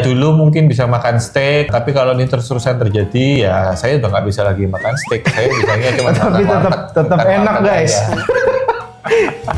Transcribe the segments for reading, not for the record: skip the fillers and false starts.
Dulu mungkin bisa makan steak, tapi kalau ini terus-terusan terjadi, ya saya udah nggak bisa lagi makan steak. Saya bisanya cuma Tapi tetap enak guys.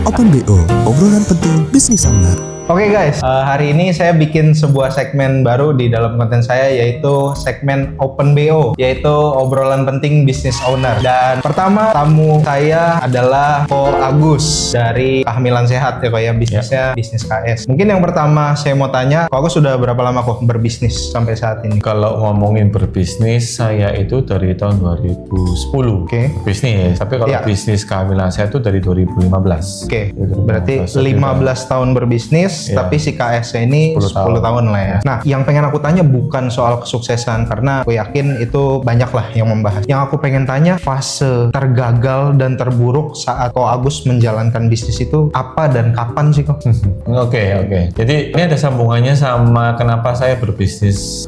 Open BO, obrolan penting bisnis owner. Oke guys, hari ini saya bikin sebuah segmen baru di dalam konten saya, yaitu segmen Open BO, yaitu obrolan penting business owner. Dan pertama tamu saya adalah Ko Agus dari Kehamilan Sehat ya, kayak bisnisnya bisnis KS. Mungkin yang pertama saya mau tanya, Ko Agus sudah berapa lama kok berbisnis sampai saat ini? Kalau ngomongin berbisnis, saya itu dari tahun 2010. Oke. Bisnis, tapi kalau bisnis kehamilan saya itu dari 2015. Oke, berarti 15 tahun berbisnis, tapi si KS ini 10 tahun lah ya. Nah, yang pengen aku tanya bukan soal kesuksesan, karena aku yakin itu banyak lah yang membahas. Yang aku pengen tanya, fase tergagal dan terburuk saat Ko Agus menjalankan bisnis itu apa dan kapan sih kok? Oke. Jadi ini ada sambungannya sama kenapa saya berbisnis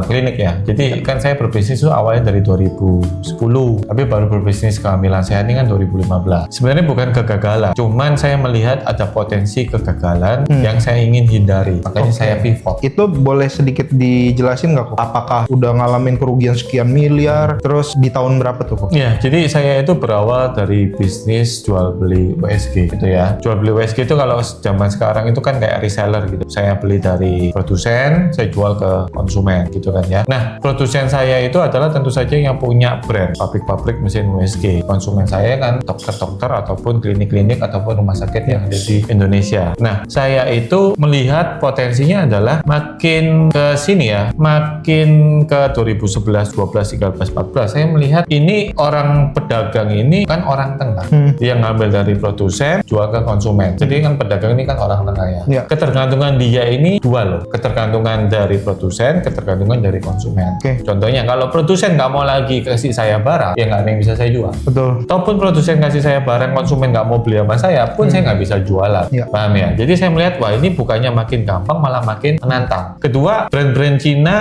klinik ya. Jadi kan saya berbisnis itu awalnya dari 2010, tapi baru berbisnis kehamilan sehat ini kan 2015. Sebenarnya bukan kegagalan, cuman saya melihat ada potensi kegagalan yang saya ingin hindari, makanya saya pivot. Itu boleh sedikit dijelasin nggak kok? Apakah udah ngalamin kerugian sekian miliar? Terus di tahun berapa tuh kok? Ya, jadi saya itu berawal dari bisnis jual beli USG gitu ya. Jual beli USG itu kalau zaman sekarang itu kan kayak reseller gitu. Saya beli dari produsen, saya jual ke konsumen gitu kan ya. Nah, produsen saya itu adalah tentu saja yang punya brand, pabrik-pabrik mesin USG. Konsumen saya kan dokter-dokter ataupun klinik-klinik ataupun rumah sakit yang ada di Indonesia. Nah, saya itu melihat potensinya adalah makin ke sini ya, makin ke 2011, 12, 13, 14. Saya melihat ini orang pedagang ini kan orang tengah. Dia ngambil dari produsen, jual ke konsumen. Jadi kan pedagang ini kan orang tengah ya. Ketergantungan dia ini dua loh. Ketergantungan dari produsen, ketergantungan dari konsumen. Contohnya kalau produsen nggak mau lagi kasih saya barang, ya nggak ada yang bisa saya jual. Betul. Ataupun produsen kasih saya barang, konsumen nggak mau beli sama saya pun saya nggak bisa jualan. Paham ya? Jadi saya melihat, wah ini bukannya makin gampang, malah makin menantang. Kedua, brand-brand Cina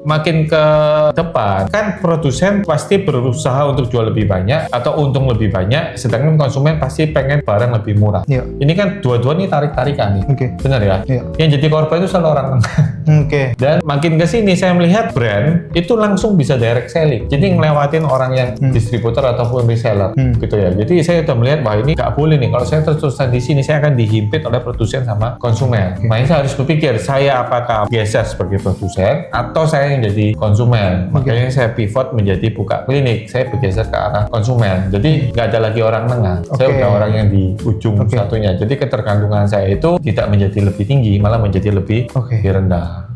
makin ke depan. Kan produsen pasti berusaha untuk jual lebih banyak atau untung lebih banyak, sedangkan konsumen pasti pengen barang lebih murah. Ini kan dua-dua nih tarik-tarikan nih. Benar ya? Yang jadi korban itu selalu orang tengah. Dan makin ke sini saya melihat brand itu langsung bisa direct selling. Jadi ngelewatin orang yang distributor ataupun reseller gitu ya. Jadi saya udah melihat, wah ini nggak boleh nih. Kalau saya terus-terusan di sini, saya akan dihimpit oleh produsen sama konsumen. Makanya saya harus berpikir, saya apakah geser sebagai produsen atau saya yang jadi konsumen. Makanya saya pivot menjadi buka klinik. Saya bergeser ke arah konsumen. Jadi nggak ada lagi orang tengah. Saya udah orang yang di ujung satunya. Jadi ketergantungan saya itu tidak menjadi lebih tinggi, malah menjadi lebih rendah.